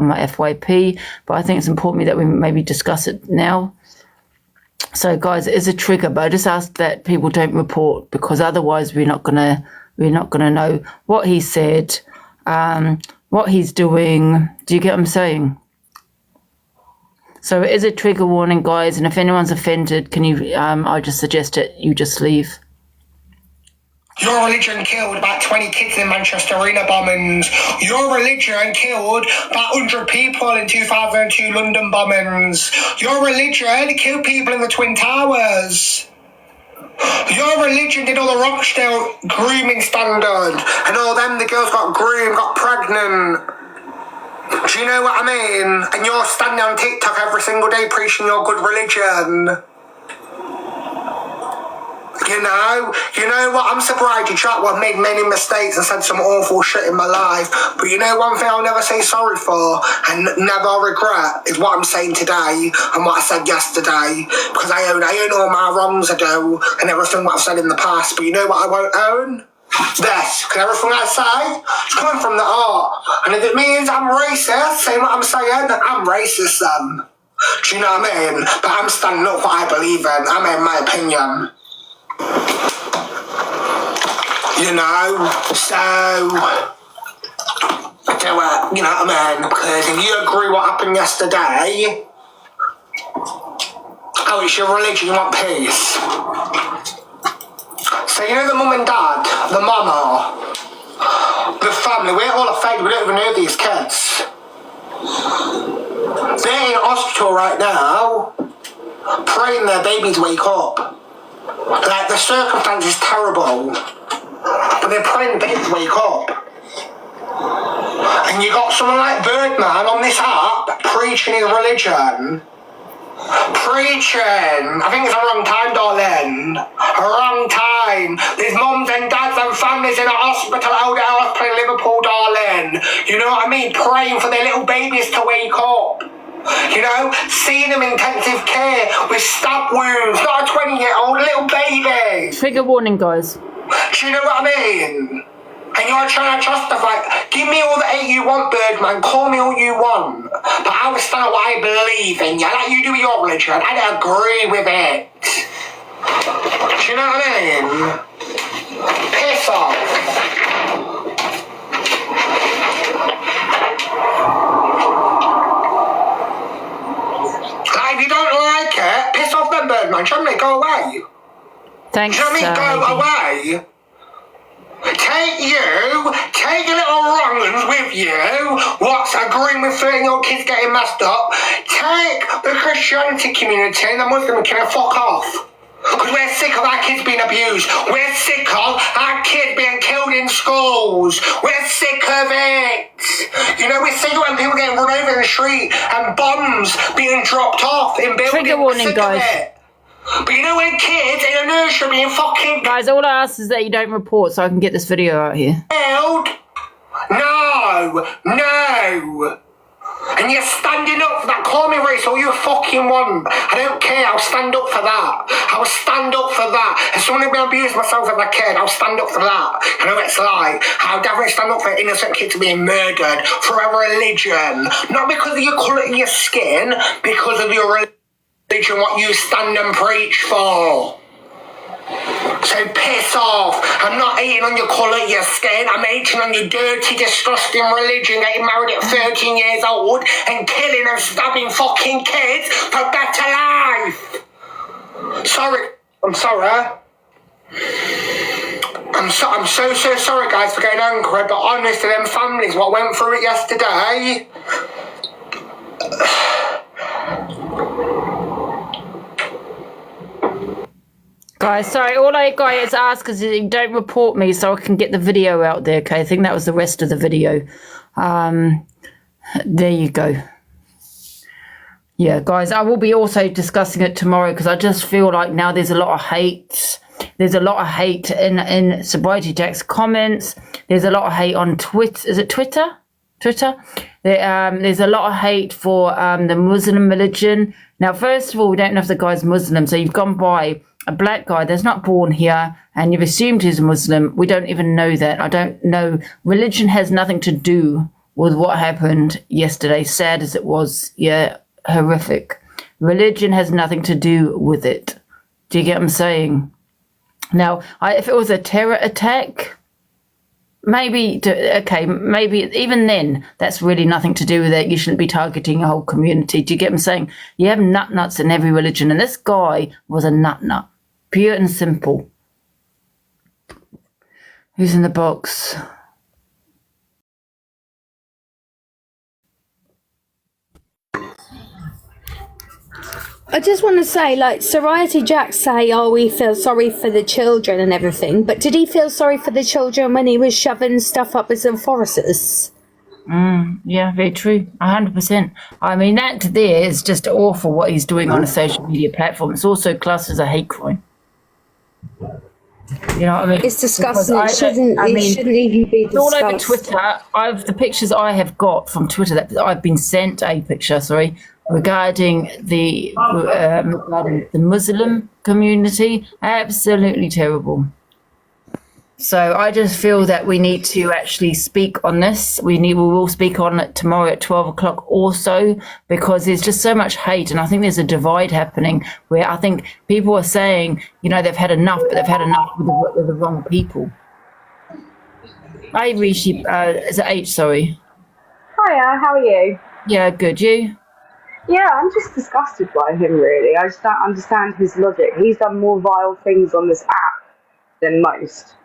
my FYP, but I think it's important that we maybe discuss it now. So guys, it is a trigger, but I just ask that people don't report, because otherwise we're not gonna know what he said, what he's doing. Do you get what I'm saying? So it is a trigger warning, guys, and if anyone's offended, can you I just suggest that you just leave. Your religion killed about 20 kids in Manchester Arena bombings. Your religion killed about 100 people in 2002 London bombings. Your religion killed people in the Twin Towers. Your religion did all the Rochdale grooming standard, and all them, the girls got groomed, got pregnant. Do you know what I mean? And you're standing on TikTok every single day preaching your good religion. You know what? I'm Sobriety Jack. I've made many mistakes and said some awful shit in my life. But you know one thing I'll never say sorry for and never regret is what I'm saying today and what I said yesterday. Because I own all my wrongs I do and everything what I've said in the past. But you know what I won't own? This. Because everything I say is coming from the heart. And if it means I'm racist, saying what I'm saying, I'm racist then. Do you know what I mean? But I'm standing up for what I believe in. I mean, my opinion. You know, so do it, you know what I mean? Because if you agree what happened yesterday, oh, it's your religion, you want peace. So you know the mum and dad, the mama, the family, we're all affected, we don't even know these kids. They're in hospital right now, praying their babies wake up. Like, the circumstance is terrible, but they're praying the babies wake up. And you got someone like Birdman on this app preaching his religion. Preaching! I think it's a wrong time, darling. A wrong time. There's mums and dads and families in a hospital, old hospital in Liverpool, darling. You know what I mean? Praying for their little babies to wake up. You know, seeing them in intensive care with stab wounds, not a 20-year-old, little baby. Trigger warning, guys. Do you know what I mean? And you're trying to justify, give me all the hate you want, Birdman, call me all you want. But I will stand up what I believe in, yeah, like you do with your religion. I don't agree with it. Do you know what I mean? Piss off. If you don't like it, piss off then, Birdman. Do you know what I mean? Go away. Thanks, do you know what I mean? Go away. Take your little wrong-uns with you, what's agreeing with 13-year-old kids getting messed up. Take the Christianity community and the Muslim community, fuck off. Because we're sick of our kids being abused. We're sick of our kids being killed in schools. We're sick of it. You know, we're sick of when people getting run over in the street and bombs being dropped off in buildings. Trigger warning, guys. But you know when kids in a nursery being fucking... Guys, all I ask is that you don't report so I can get this video out here. No. And you're standing up for that. Call me race all you fucking want. I don't care. I'll stand up for that. I'll stand up for that. If someone had been abused myself as a kid, I'll stand up for that. I know what it's like. I'll definitely stand up for innocent kids being murdered for a religion. Not because of your colour of your skin, because of your religion, what you stand and preach for. So piss off. I'm not hating on your colour, your skin. I'm hating on your dirty, disgusting religion, getting married at 13 years old and killing and stabbing fucking kids for better life. Sorry. I'm sorry. I'm so sorry, guys, for getting angry, but honest to them families, what went through it yesterday... Guys, sorry, all I guys ask is that you don't report me so I can get the video out there, okay? I think that was the rest of the video. There you go. Yeah, guys, I will be also discussing it tomorrow because I just feel like now there's a lot of hate. There's a lot of hate in Sobriety Jack's comments. There's a lot of hate on Twitter. Is it Twitter? There's a lot of hate for the Muslim religion. Now, first of all, we don't know if the guy's Muslim, so you've gone by a black guy that's not born here and you've assumed he's Muslim. We don't even know that. I don't know. Religion has nothing to do with what happened yesterday, sad as it was, yeah, horrific. Religion has nothing to do with it. Do you get what I'm saying? Now, if it was a terror attack, maybe even then, that's really nothing to do with it. You shouldn't be targeting a whole community. Do you get what I'm saying? You have nuts in every religion, and this guy was a nut. Pure and simple. Who's in the box? I just want to say, like, Sobriety Jack say, oh, we feel sorry for the children and everything, but did he feel sorry for the children when he was shoving stuff up his foresters? Yeah, very true. 100%. I mean, that there is just awful what he's doing on a social media platform. It's also classed as a hate crime. You know what I mean? It's disgusting. It shouldn't even be discussed. All over Twitter. The pictures I have got from Twitter that I've been sent regarding the Muslim community, absolutely terrible. So I just feel that we need to actually speak on this. We will speak on it tomorrow at 12 o'clock also, because there's just so much hate, and I think there's a divide happening where I think people are saying, you know, they've had enough, but they've had enough with the wrong people. Hi, Rishi. Is it H? Sorry. Hiya, how are you? Yeah, good. You? Yeah, I'm just disgusted by him, really. I just don't understand his logic. He's done more vile things on this app than most.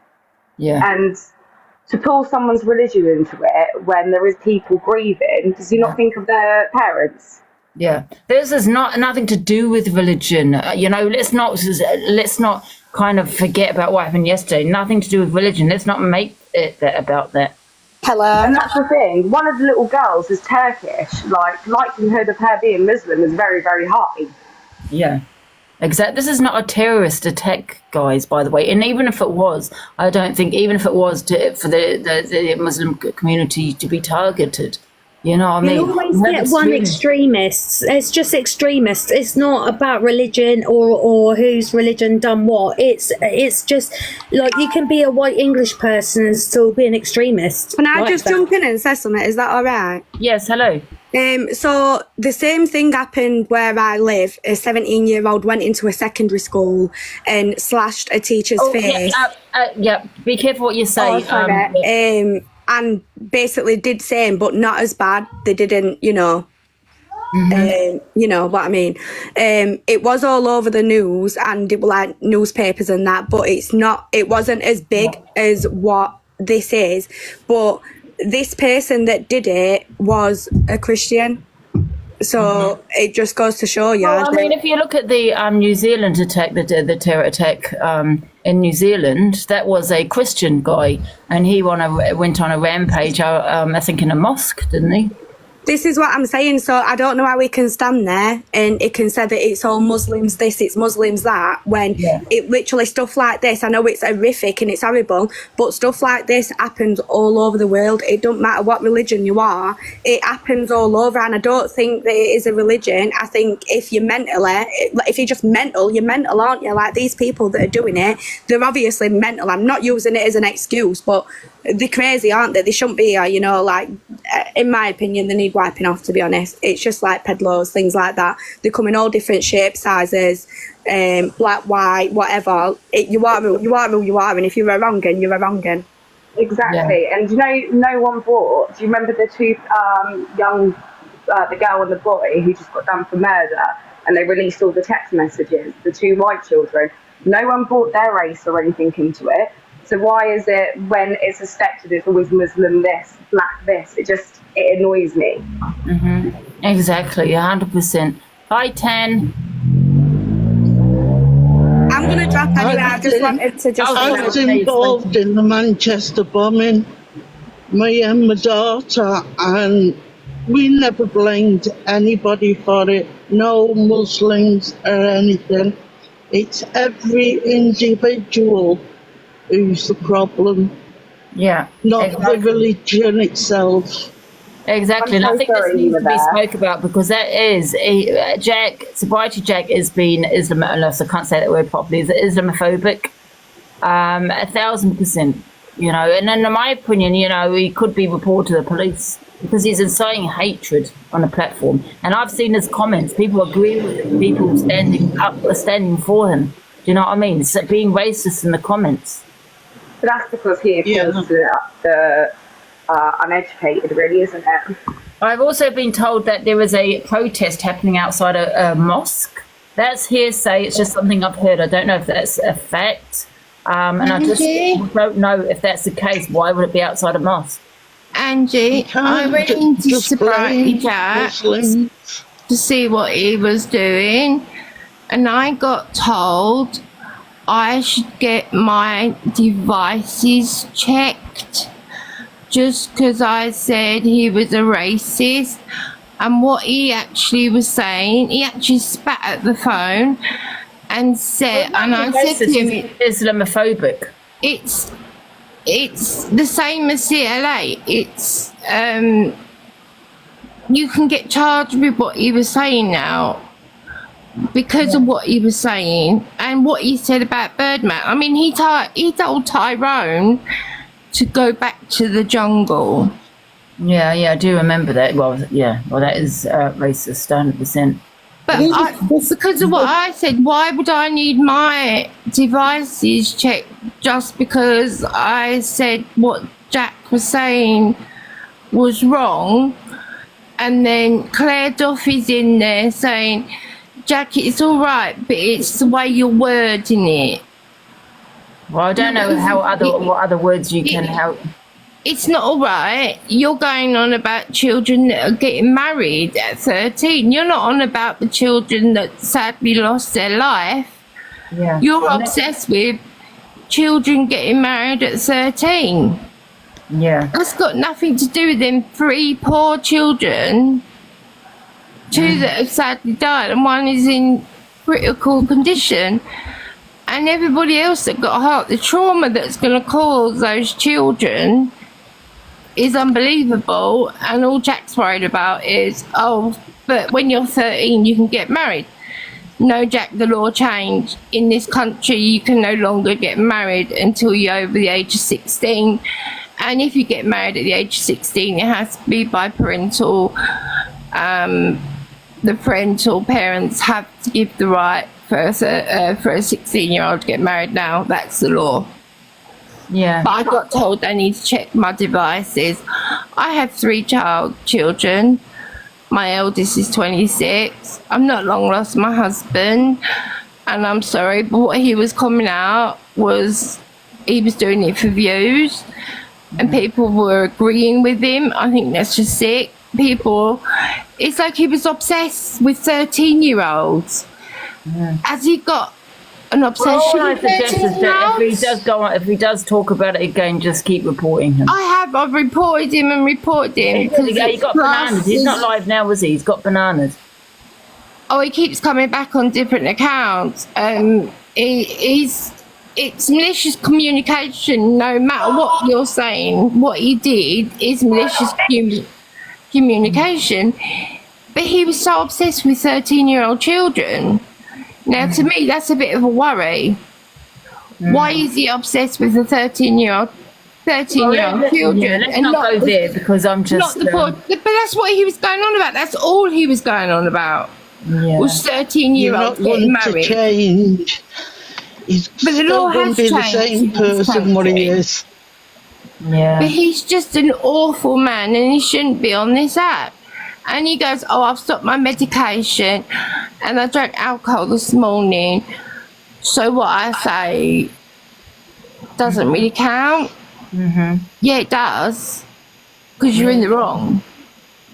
Yeah. And to pull someone's religion into it when there is people grieving, does he not think of their parents? Yeah. This is nothing to do with religion. You know, let's not kind of forget about what happened yesterday. Nothing to do with religion. Let's not make it about that. Hello. And that's the thing. One of the little girls is Turkish. Like, likelihood of her being Muslim is very, very high. Yeah, exactly. This is not a terrorist attack, guys, by the way. And even if it was, I don't think, even if it was for the Muslim community to be targeted, you know what I mean? You always get one extremist. It's just extremists. It's not about religion or whose religion done what. It's just like you can be a white English person and still be an extremist. Can I just jump in and say something? Is that all right? Yes, hello. So the same thing happened where I live. A 17-year-old went into a secondary school and slashed a teacher's face. Yeah, be careful what you say. And basically did same, but not as bad. They didn't, you know. You know what I mean. It was all over the news and it was like newspapers and that, but it wasn't as big as what this is. But this person that did it was a Christian. So it just goes to show you. Well, I mean, if you look at the New Zealand attack, the terror attack in New Zealand, that was a Christian guy, and he went on a rampage, I think in a mosque, didn't he? This is what I'm saying. So I don't know how we can stand there and it can say that it's all Muslims this, it's Muslims that, when it literally stuff like this, I know it's horrific and it's horrible, but stuff like this happens all over the world. It don't matter what religion you are, it happens all over. And I don't think that it is a religion. I think if you're if you're just mental, you're mental, aren't you? Like these people that are doing it, they're obviously mental. I'm not using it as an excuse, but they're crazy, aren't they? They shouldn't be here, you know, like, in my opinion, they need wiping off, to be honest. It's just like peddlers, things like that. They come in all different shapes, sizes, black, white, whatever. You are who you are, and if you're a wrong'un, you're a wrong'un. Exactly. And you know, no one bought, do you remember the two the girl and the boy who just got done for murder, and they released all the text messages, the two white children? No one brought their race or anything into it. So why is it when it's suspected it's always Muslim this, black this? It annoys me. Exactly, 100%. Hi, Tan. I'm going to drop anyway. I just wanted to I was involved in the Manchester bombing, me and my daughter, and we never blamed anybody for it. No Muslims or anything. It's every individual who's the problem, not the religion itself. Exactly, and I think this needs to be spoke about, because that is Sobriety Jack has been Islam, unless I can't say that word properly, is Islamophobic, 1,000%. you know. And then in my opinion, you know, he could be reported to the police because he's inciting hatred on a platform. And I've seen his comments. People agree with him. People standing for him. Do you know what I mean? It's like being racist in the comments. But that's because he appeals to the uneducated, really, isn't it? I've also been told that there is a protest happening outside a mosque. That's hearsay. It's just something I've heard. I don't know if that's a fact. And I just don't know if that's the case. Why would it be outside a mosque? Angie, I went into Sobriety Jack to see what he was doing, and I got told I should get my devices checked just because I said he was a racist. And what he actually was saying, he actually spat at the phone and said, and I said to him, Islamophobic. it's the same as CLA. It's you can get charged with what he was saying now because of what he was saying and what he said about Birdman. I mean, he told Tyrone to go back to the jungle. Yeah, I do remember that. Well, that is racist, 100%. But because of what I said, why would I need my devices checked just because I said what Jack was saying was wrong? And then Claire Duffy's in there saying, Jack, it's all right, but it's the way you're wording it. Well, I don't know what other words you can help. It's not all right. You're going on about children that are getting married at 13. You're not on about the children that sadly lost their life. Yeah. You're obsessed with children getting married at 13. Yeah. That's got nothing to do with them 3 poor children. 2 that have sadly died and 1 is in critical condition. And everybody else that got hurt, the trauma that's going to cause those children is unbelievable. And all Jack's worried about is, but when you're 13 you can get married. No, Jack, the law changed. In this country you can no longer get married until you're over the age of 16. And if you get married at the age of 16, it has to be by parental. The parental parents have to give the right for a 16-year-old to get married now. That's the law. Yeah. But I got told I need to check my devices. I have 3 children. My eldest is 26. I'm not long lost my husband. And I'm sorry, but what he was coming out was he was doing it for views. And people were agreeing with him. I think that's just sick. It's like he was obsessed with 13-year-olds. Yeah. Has he got an obsession with 13-year-olds? If he does talk about it again, just keep reporting him. I've reported him and reported him. He got bananas. He's not live now, was he? He's got bananas. Oh, he keeps coming back on different accounts. It's malicious communication. No matter what you're saying, what he did is malicious communication. But he was so obsessed with 13-year-old children. Now, to me, that's a bit of a worry. Why is he obsessed with the 13-year-old children? Yeah, let's not go there because I'm just. But that's what he was going on about. That's all he was going on about. Yeah. Was 13-year-olds getting married. To change. He's but the law still has be the changed same person what he is. Yeah. But he's just an awful man and he shouldn't be on this app. And he goes, I've stopped my medication and I drank alcohol this morning. So what I say doesn't really count. Mm-hmm. Yeah, it does. Because you're in the wrong.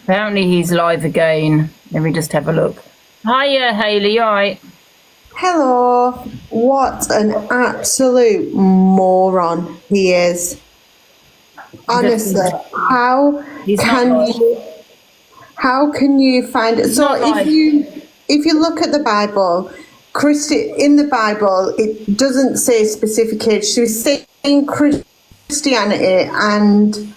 Apparently he's live again. Let me just have a look. Hiya, Hayley, you alright? Hello. What an absolute moron he is. Honestly, how can you find it? So if you look at the Bible, in the Bible, it doesn't say specific age. So it's saying Christianity and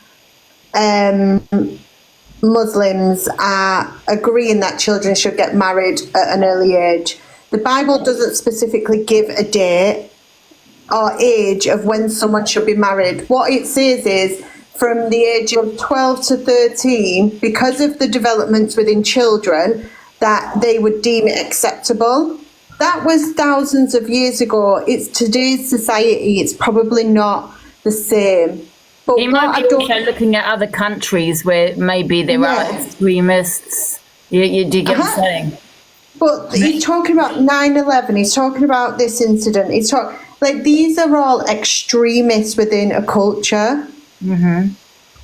Muslims are agreeing that children should get married at an early age. The Bible doesn't specifically give a date or age of when someone should be married. What it says is from the age of 12 to 13, because of the developments within children, that they would deem it acceptable. That was thousands of years ago. It's today's society. It's probably not the same. But You might be also looking at other countries where maybe there are extremists. You do get what I'm saying? But he's talking about 9/11. He's talking about this incident. Like, these are all extremists within a culture.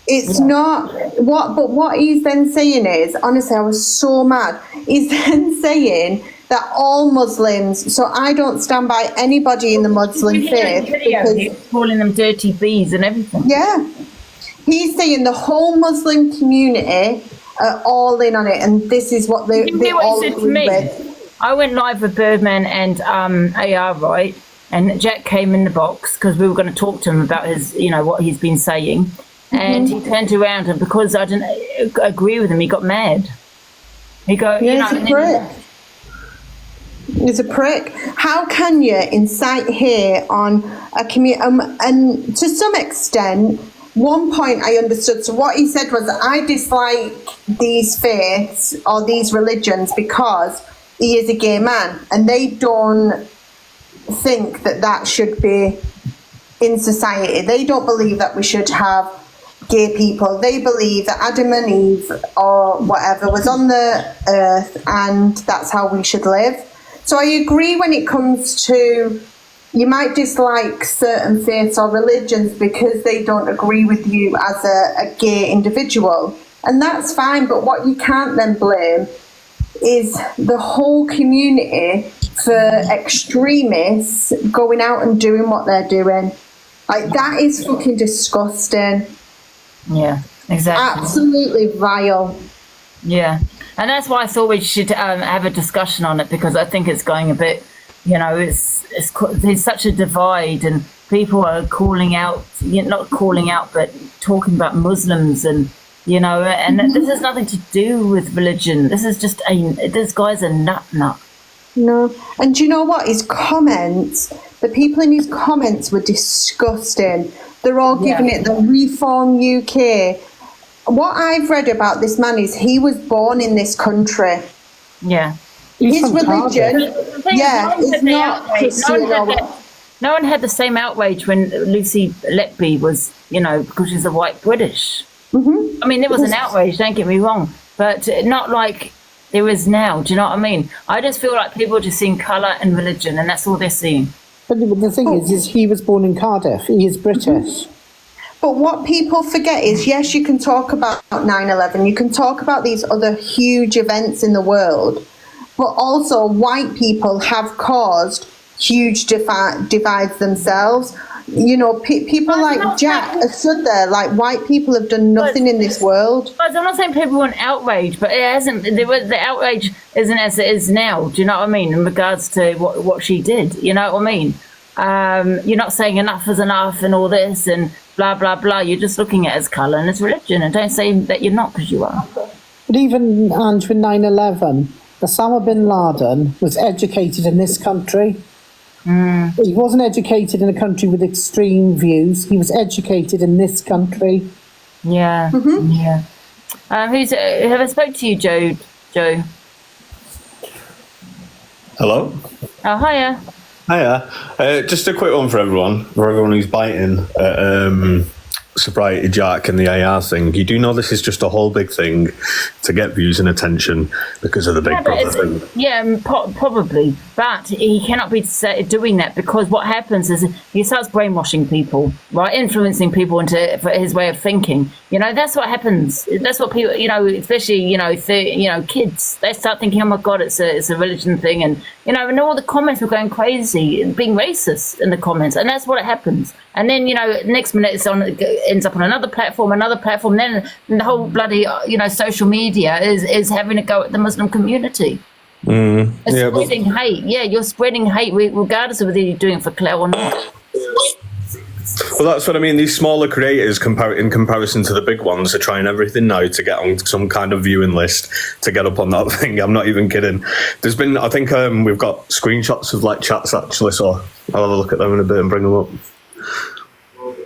It's not but what he's then saying is, honestly, I was so mad. He's then saying that all Muslims, so I don't stand by anybody in the Muslim faith. He's calling them dirty bees and everything. Yeah. He's saying the whole Muslim community are all in on it, and this is what they all agree with. I went live with Birdman and AR, right? And Jack came in the box because we were going to talk to him about his, what he's been saying. And he turned around, and because I didn't agree with him, he got mad. He's a prick. He's a prick. How can you incite hate on a community? And to some extent, one point I understood. So what he said was, I dislike these faiths or these religions because he is a gay man, and they don't think that should be in society. They don't believe that we should have gay people. They believe that Adam and Eve or whatever was on the earth, and that's how we should live. So I agree when it comes to, you might dislike certain faiths or religions because they don't agree with you as a gay individual, and that's fine. But what you can't then blame is the whole community for extremists going out and doing what they're doing. Like, that is fucking disgusting. Yeah, exactly. Absolutely vile. Yeah, and that's why I thought we should have a discussion on it, because I think it's going a bit, there's such a divide, and people are calling out, not calling out, but talking about Muslims, and and this has nothing to do with religion. This is just this guy's a nut. No, and do you know what? His comments, the people in his comments were disgusting. They're all giving it the Reform UK. What I've read about this man is he was born in this country. Yeah. His religion, is not Christian. No one had the same outrage when Lucy Letby was, because she's a white British. I mean, there was an outrage, don't get me wrong, but not like there is now. Do you know what I mean? I just feel like people are just seeing colour and religion, and that's all they're seeing. But the thing is he was born in Cardiff. He is British. But what people forget is, yes, you can talk about 9/11, you can talk about these other huge events in the world, but also white people have caused huge divides themselves. People like Jack have stood there like white people have done nothing in this world. I'm not saying people weren't outraged, but it hasn't. The outrage isn't as it is now. Do you know what I mean? In regards to what she did, you know what I mean? You're not saying enough is enough and all this and blah blah blah. You're just looking at it as colour and as religion, and don't say that you're not, because you are. But even Angie, with 9/11, Osama bin Laden was educated in this country. He wasn't educated in a country with extreme views. He was educated in this country. Yeah, yeah. Have I spoke to you, Joe? Hello. Oh, hiya. Hiya. Just a quick one for everyone who's biting at Sobriety Jack and the AR thing. You do know this is just a whole big thing to get views and attention because of the Big Brother thing. Yeah, probably. But he cannot be doing that, because what happens is he starts brainwashing people, right? Influencing people for his way of thinking. That's what happens. That's what people, especially, kids, they start thinking, oh my God, it's a religion thing. And, and all the comments were going crazy and being racist in the comments. And that's what happens. And then, next minute ends up on another platform. Then the whole bloody, social media is having a go at the Muslim community. Spreading hate. Yeah, you're spreading hate regardless of whether you're doing it for clout or not. Well, that's what I mean. These smaller creators, in comparison to the big ones, are trying everything now to get on some kind of viewing list to get up on that thing. I'm not even kidding. There's been, I think, we've got screenshots of like chats actually, so I'll have a look at them in a bit and bring them up.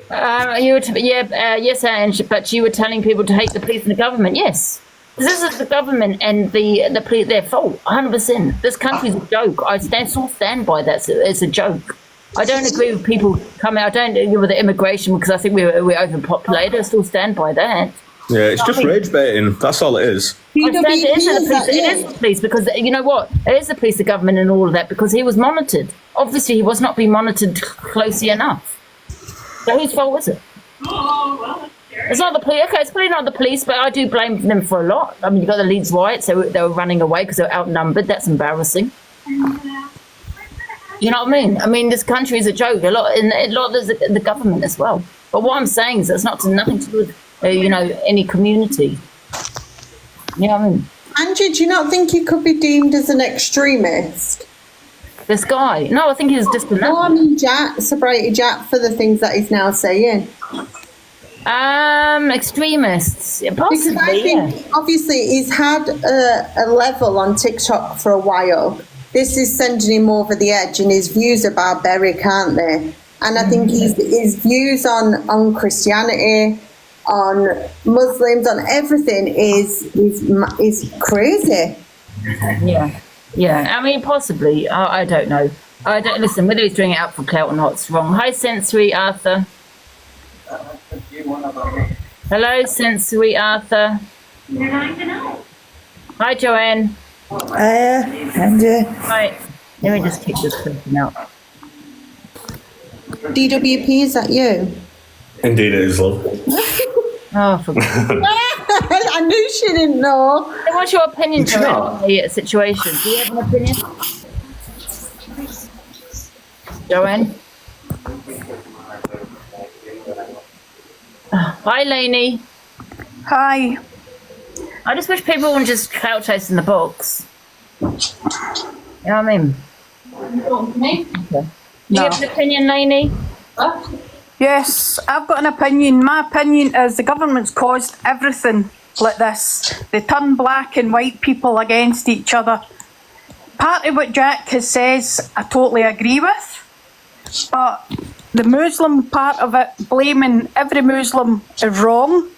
Yes, Ange, but you were telling people to hate the police and the government. Yes, this is the government and the police, their fault. 100%. This country's a joke. I still stand by that. It's a joke. I don't agree with people coming. I don't agree with the immigration because I think we're overpopulated. I still stand by that. Yeah, it's just rage baiting. That's all it is. It is the police because you know what? It is the police, the government, and all of that because he was monitored. Obviously, he was not being monitored closely enough. So whose fault was it? It's not the police. Okay, it's probably not the police, but I do blame them for a lot. I mean, you got the Leeds riots, so they were running away because they were outnumbered. That's embarrassing. You know what I mean? I mean, this country is a joke. A lot of the government as well. But what I'm saying is, it's nothing to do with any community. You know what I mean? Angie, do you not think he could be deemed as an extremist? This guy? No, I think he's just a No, I mean Sobriety Jack, for the things that he's now saying. Extremists, possibly. Because I think, obviously, he's had a level on TikTok for a while. This is sending him over the edge, and his views are barbaric, aren't they? And I think his views on Christianity, on Muslims, on everything is crazy. Yeah. I mean, possibly. I don't know. I don't listen. Whether he's doing it out for clout or not, it's wrong. Hi, Sensory Arthur. Hello, Sensory Arthur. Hi, Joanne. Angie. Right. Let me just kick this person out. DWP, is that you? Indeed, it is, love. Oh, for I knew she didn't know. What's your opinion on the situation? Do you have an opinion? Joanne? Hi, Lainey. Hi. I just wish people wouldn't just clout chase in the box. You know what I mean? Okay. Do you have an opinion, Lainey? Yes, I've got an opinion. My opinion is the government's caused everything like this. They turn black and white people against each other. Part of what Jack has says, I totally agree with. But the Muslim part of it, blaming every Muslim, is wrong.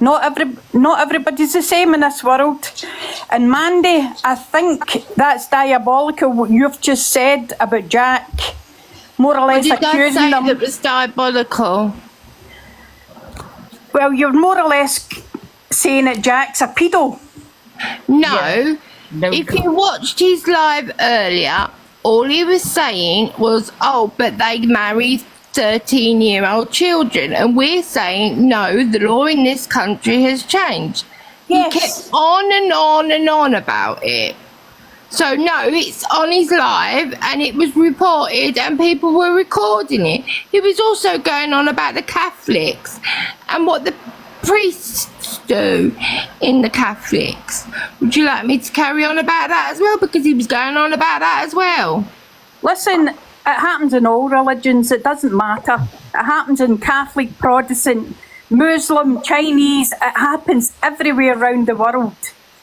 Not everybody's the same in this world. And Mandy, I think that's diabolical what you've just said about Jack. More or less accusing them. That was diabolical. Well, you're more or less saying that Jack's a pedo. No. If you watched his live earlier, all he was saying was, but they married 13-year-old children. And we're saying, no, the law in this country has changed. Yes. He kept on and on and on about it. So, no, it's on his live and it was reported and people were recording it. He was also going on about the Catholics and what the priests do in the Catholics. Would you like me to carry on about that as well? Because he was going on about that as well. Listen, it happens in all religions. It doesn't matter. It happens in Catholic, Protestant, Muslim, Chinese. It happens everywhere around the world.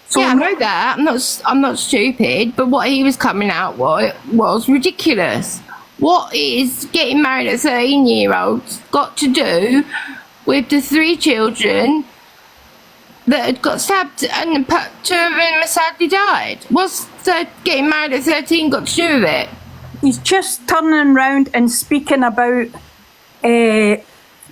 So yeah, I know that. I'm not stupid, but what he was coming out was ridiculous. What is getting married at 13-year-olds got to do with the 3 children that had got stabbed and 2 of them sadly died? What's getting married at 13 got to do with it? He's just turning around and speaking about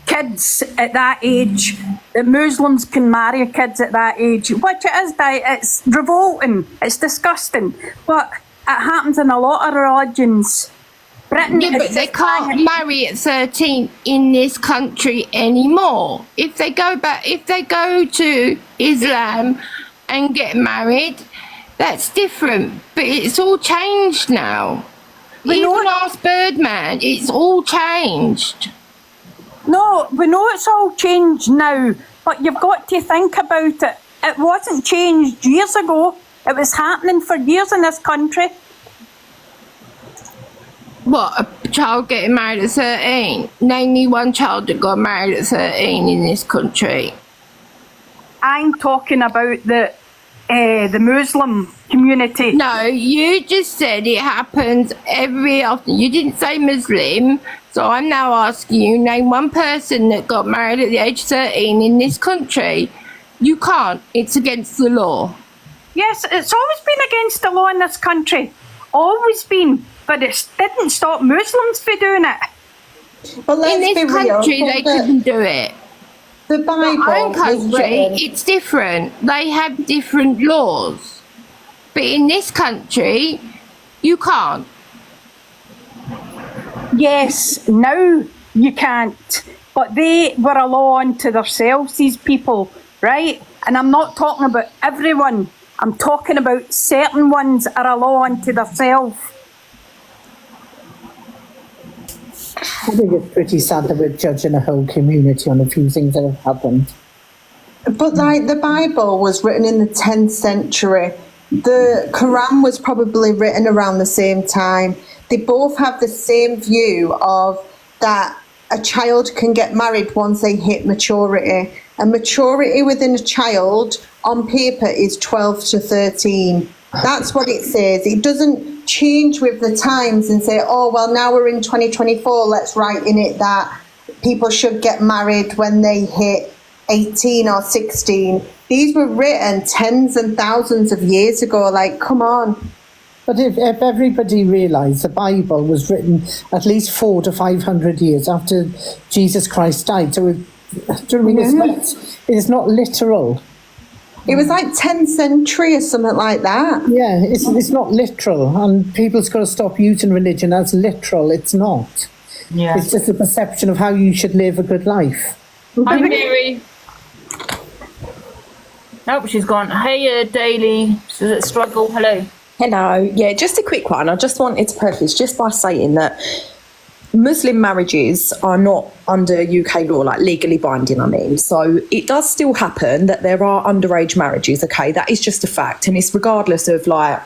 kids at that age, that Muslims can marry kids at that age, which it is, it's revolting, it's disgusting, but it happens in a lot of religions. Britain, yeah, but they can't marry at 13 in this country anymore. If they go to Islam and get married, that's different, but it's all changed now. Even ask Birdman, it's all changed. No, we know it's all changed now, but you've got to think about it. It wasn't changed years ago. It was happening for years in this country. What, child getting married at 13. Name me one child that got married at 13 in this country. I'm talking about the Muslim community. No, you just said it happens every often. You didn't say Muslim, so I'm now asking you, name one person that got married at the age of 13 in this country. You can't. It's against the law. Yes, it's always been against the law in this country. Always been. But it didn't stop Muslims from doing it. But let's In this be real, country, they couldn't do it. The Bible Our own was country, written. it's different. They have different laws. But in this country, you can't. Yes, now you can't. But they were a law unto themselves, these people, right? And I'm not talking about everyone. I'm talking about certain ones are a law unto themselves. I think it's pretty sad that we're judging a whole community on a few things that have happened. But like the Bible was written in the 10th century. The Quran was probably written around the same time. They both have the same view of that a child can get married once they hit maturity. And maturity within a child on paper is 12 to 13. That's what it says. It doesn't change with the times and say, oh, well, now we're in 2024, let's write in it that people should get married when they hit 18 or 16. These were written tens and thousands of years ago. Like, come on. But if everybody realised the Bible was written at least 400 to 500 years after Jesus Christ died, so do you know what I mean? It's not literal. It was like 10th century or something like that. Yeah, it's not literal, and people's got to stop using religion as literal. It's not. Yeah. It's just a perception of how you should live a good life. Hi, Mary. Nope, she's gone. Hey, Daily Struggle. Hello. Hello. Yeah, just a quick one. I just wanted to preface just by saying that Muslim marriages are not under UK law, like legally binding, I mean. So it does still happen that there are underage marriages, okay? That is just a fact. And it's regardless of, like,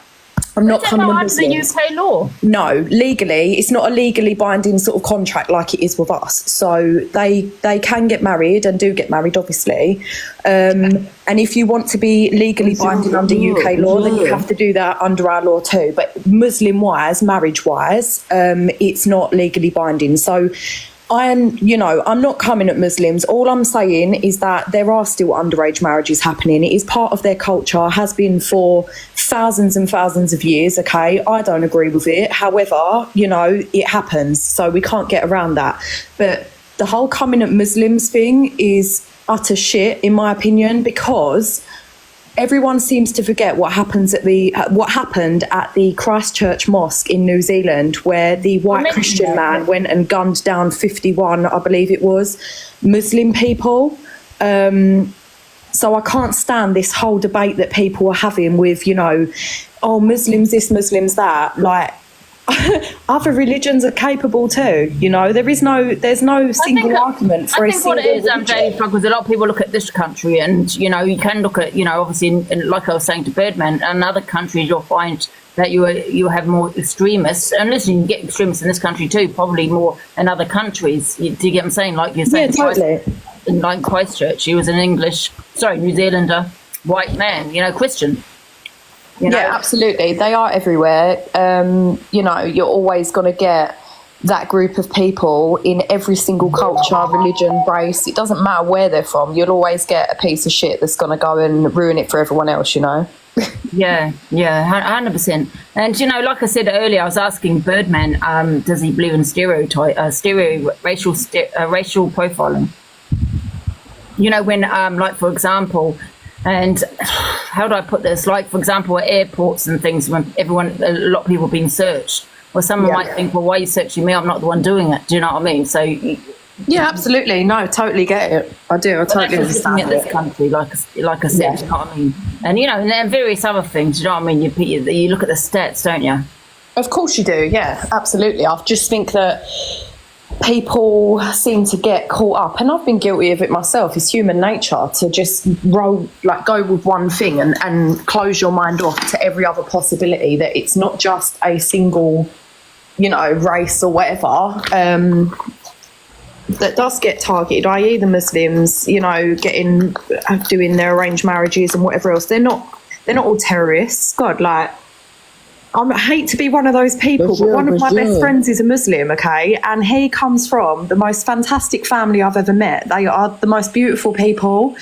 I'm not coming under to the UK law? No, legally, it's not a legally binding sort of contract like it is with us. So they can get married and do get married, obviously. And if you want to be legally binding under UK law, then you have to do that under our law too. But Muslim-wise, marriage-wise, it's not legally binding. So I'm not coming at Muslims. All I'm saying is that there are still underage marriages happening. It is part of their culture, has been for thousands and thousands of years, okay? I don't agree with it. However, it happens, so we can't get around that. But the whole coming at Muslims thing is utter shit, in my opinion, because everyone seems to forget what happened at the Christchurch Mosque in New Zealand, where the white Christian man went and gunned down 51, I believe it was, Muslim people. So I can't stand this whole debate that people are having with, Muslims this, Muslims that. Like, other religions are capable too. There's no single argument for a single religion. I think what it is, because a lot of people look at this country, and you can look at, obviously, in, like I was saying to Birdman, in other countries you'll find that you have more extremists. And listen, you can get extremists in this country too, probably more in other countries. Do you get what I'm saying? Like you're saying, yeah, totally. In Christchurch, he was an New Zealander, white man, Christian. Yeah, absolutely. They are everywhere. You're always going to get that group of people in every single culture, religion, race. It doesn't matter where they're from. You'll always get a piece of shit that's going to go and ruin it for everyone else, Yeah, 100%. And like I said earlier, I was asking Birdman, does he believe in racial profiling? When like for example, and how do I put this? Like for example, at airports and things, when a lot of people are being searched, or someone might think, well, why are you searching me? I'm not the one doing it. Do you know what I mean? So yeah, absolutely. No, totally get it. I do. I totally understand at this country, like I said, you know what I mean? And and there are various other things. You know what I mean? You look at the stats, don't you? Of course you do. Yeah, absolutely. I just think that people seem to get caught up, and I've been guilty of it myself. It's human nature to just go with one thing and close your mind off to every other possibility, that it's not just a single you know, race or whatever, that does get targeted, i.e. the Muslims, you know, doing their arranged marriages and whatever else. They're not all terrorists. God, like, I hate to be one of those people, but one of my best friends is a Muslim, okay? And he comes from the most fantastic family I've ever met. They are the most beautiful people.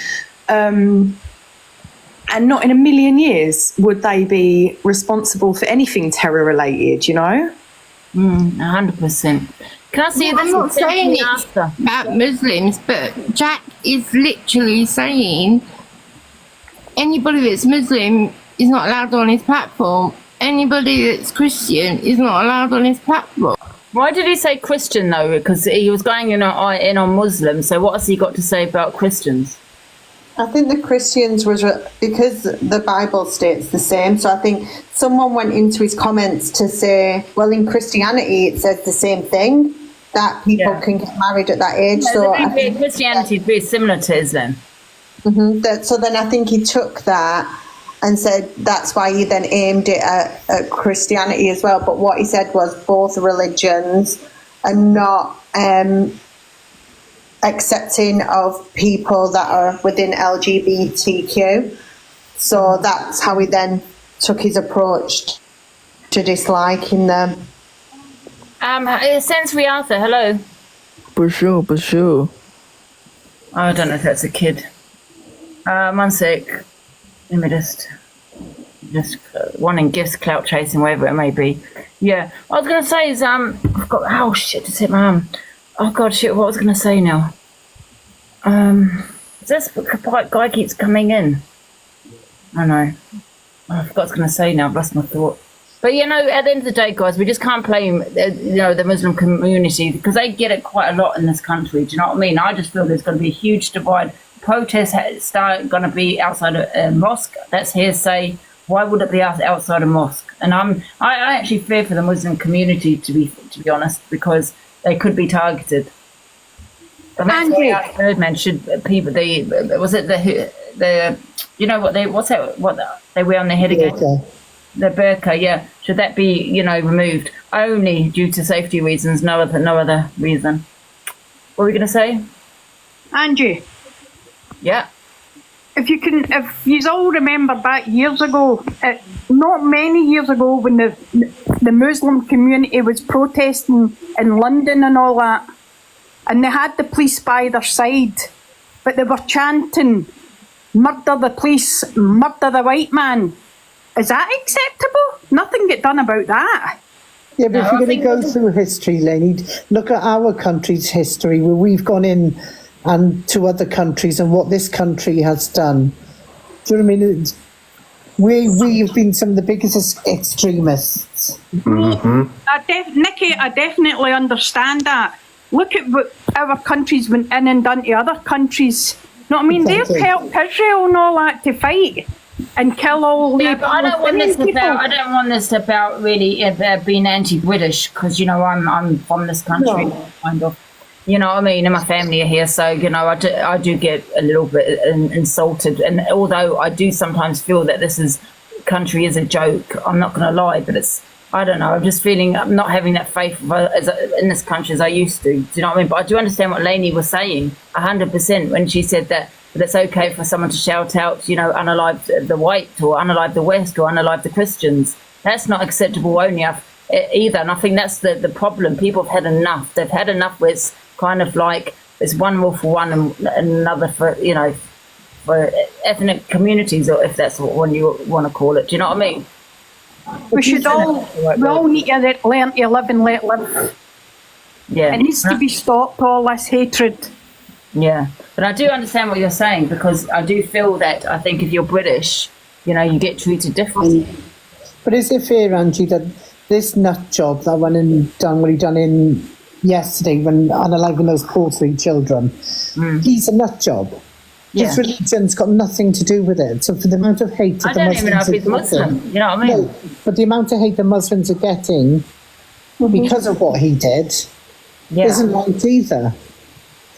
And not in a million years would they be responsible for anything terror related, you know? 100%. Can I see this? I'm not saying it's about Muslims, but Jack is literally saying anybody that's Muslim is not allowed on his platform. Anybody that's Christian is not allowed on his platform. Why did he say Christian though? Because he was going in on Muslims. So what has he got to say about Christians? I think the Christians was because the Bible states the same. So I think someone went into his comments to say, well, in Christianity it says the same thing, that people can get married at that age. So I think Christianity is very similar to Islam. So then I think he took that and said that's why he then aimed it at Christianity as well. But what he said was both religions are not accepting of people that are within LGBTQ. So that's how he then took his approach to disliking them. Sensory Arthur, hello. Bonjour. I don't know if that's a kid. 1 sec. Let me just wanting gifts, clout chasing, whatever it may be. Yeah, what I was going to say is, I've got, oh shit, just hit my arm. Oh god, shit, what was I going to say now? This guy keeps coming in. I know. I forgot what I was going to say now, I've lost my thought. But you know, at the end of the day, guys, we just can't blame, you know, the Muslim community because they get it quite a lot in this country. Do you know what I mean? I just feel there's going to be a huge divide. Protests going to be outside a mosque. That's hearsay. Why would it be outside a mosque? And I actually fear for the Muslim community to be honest, because they could be targeted. Angie, Birdman should people the you know what they they wear on their head again? The burqa, yeah. Should that be, you know, removed only due to safety reasons? No other reason. What were we going to say? Angie. Yeah. If you all remember back years ago, not many years ago, when the Muslim community was protesting in London and all that, and they had the police by their side, but they were chanting, "Murder the police, murder the white man." Is that acceptable? Nothing get done about that. Yeah, but if you're going to go through history, Lenny, look at our country's history, where we've gone in and to other countries and what this country has done. Do you know what I mean? We have been some of the biggest extremists. Nikki, I definitely understand that. Look at what our countries went in and done to other countries. You know what I mean? Exactly. They've helped Israel and all that to fight and kill all the but I don't want this about really being anti-British, because you know I'm from this country, kind of. You know what I mean? And my family are here, so you know I do get a little bit insulted. And although I do sometimes feel that country is a joke, I'm not going to lie. But I don't know. I'm just feeling I'm not having that faith in this country as I used to. Do you know what I mean? But I do understand what Lainey was saying 100% when she said that it's okay for someone to shout out, you know, unalive the white or unalive the West or unalive the Christians. That's not acceptable either. And I think that's the problem. People have had enough. They've had enough where it's kind of like there's one rule for one and another for, you know, for ethnic communities, or if that's what one you want to call it. Do you know what I mean? We all need to learn to live and let live. Yeah. It needs to be stopped, all this hatred. Yeah. But I do understand what you're saying, because I do feel that I think if you're British, you know, you get treated differently. But is it fair, Angie, that this nut job that went and done what he done in yesterday when unaliving those poor 3 children, he's a nut job. His religion's got nothing to do with it. So for the amount of hate that the Muslims even know if he's Muslim. You know what I mean? No, but the amount of hate the Muslims are getting because of what he did isn't right either.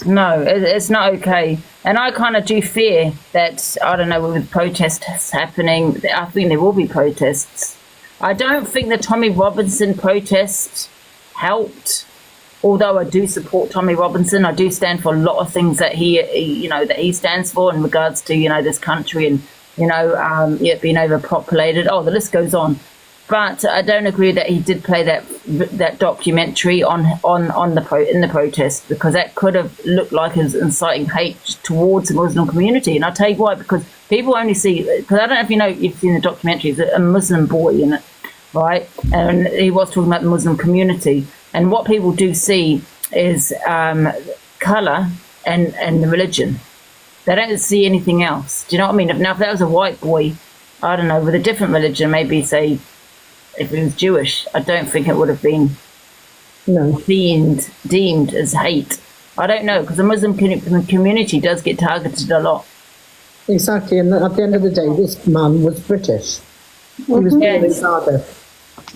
No, it's not okay. And I kind of do fear that, I don't know, with protests happening, I think there will be protests. I don't think the Tommy Robinson protest helped. Although I do support Tommy Robinson, I do stand for a lot of things that he stands for in regards to, this country and, being overpopulated. Oh, the list goes on. But I don't agree that he did play that documentary in the protest, because that could have looked like it was inciting hate towards the Muslim community. And I'll tell you why, because people only see, because I don't know if you've seen the documentary, it's a Muslim boy in it, right? And he was talking about the Muslim community. And what people do see is colour and the religion. They don't see anything else. Do you know what I mean? Now, if that was a white boy, I don't know, with a different religion, maybe say, if he was Jewish, I don't think it would have been deemed as hate. I don't know, because the Muslim community does get targeted a lot. Exactly, and at the end of the day, this man was British. He was born in Cardiff.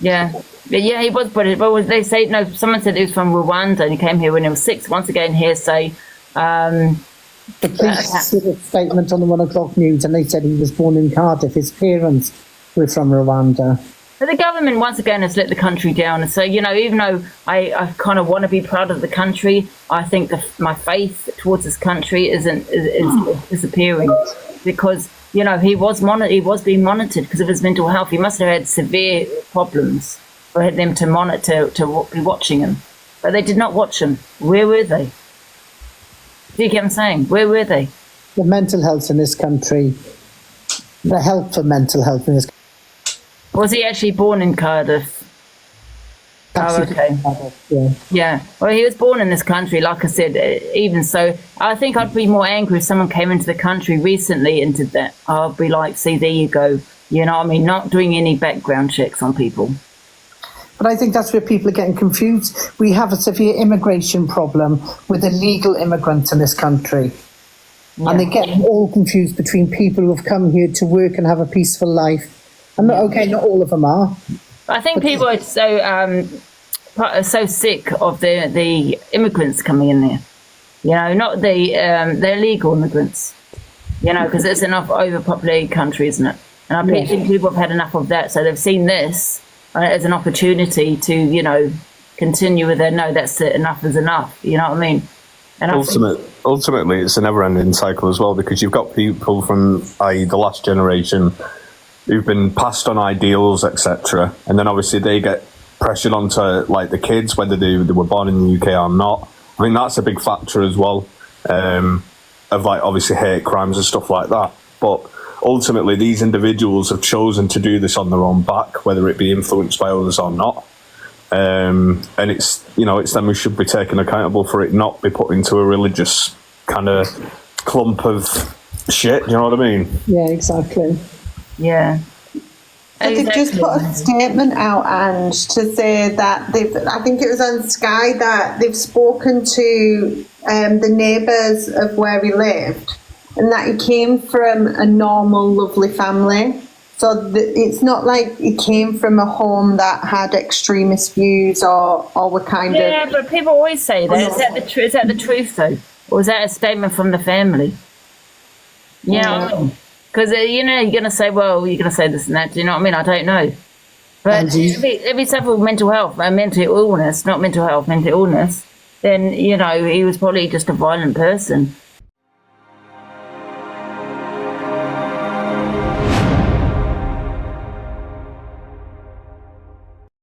Yeah. Yeah, he was British, but they say, no, someone said he was from Rwanda and he came here when he was 6. Once again, hearsay. The police did a statement on the 1 o'clock news and they said he was born in Cardiff. His parents were from Rwanda. But the government, once again, has let the country down. And so, even though I kind of want to be proud of the country, I think my faith towards this country is disappearing. Because, he was being monitored because of his mental health. He must have had severe problems for them to monitor, to be watching him. But they did not watch him. Where were they? Do you get what I'm saying? Where were they? The mental health in this country, the help for mental health in this country. Was he actually born in Cardiff? Oh, okay. Yeah. Well, he was born in this country, like I said. Even so, I think I'd be more angry if someone came into the country recently and did that. I'd be like, see, there you go. You know what I mean? Not doing any background checks on people. But I think that's where people are getting confused. We have a severe immigration problem with illegal immigrants in this country. Yeah. And they get all confused between people who have come here to work and have a peaceful life. And not all of them are. I think people are so sick of the immigrants coming in there. Not the illegal immigrants. Because it's enough overpopulated country, isn't it? And I think people have had enough of that, so they've seen this as an opportunity to, continue with their, no, that's it, enough is enough. You know what I mean? And ultimately, it's a never-ending cycle as well, because you've got people from, the last generation who've been passed on ideals, etc., and then obviously they get pressured onto the kids, whether they were born in the UK or not. I mean, that's a big factor as well, of obviously hate crimes and stuff like that. But ultimately, these individuals have chosen to do this on their own back, whether it be influenced by others or not. And it's them who should be taken accountable for it, not be put into a religious kind of clump of shit. Do you know what I mean? Yeah, exactly. Yeah. But they've just put a statement out, Ange, to say that I think it was on Sky, that they've spoken to the neighbours of where he lived, and that he came from a normal, lovely family. So it's not like he came from a home that had extremist views or were kind of... Yeah, but people always say that. Is that the truth, though? Or is that a statement from the family? Yeah. Because, you're going to say, well, you're going to say this and that. Do you know what I mean? I don't know. But if he suffered mental health, mental illness, not mental health, mental illness, then, he was probably just a violent person.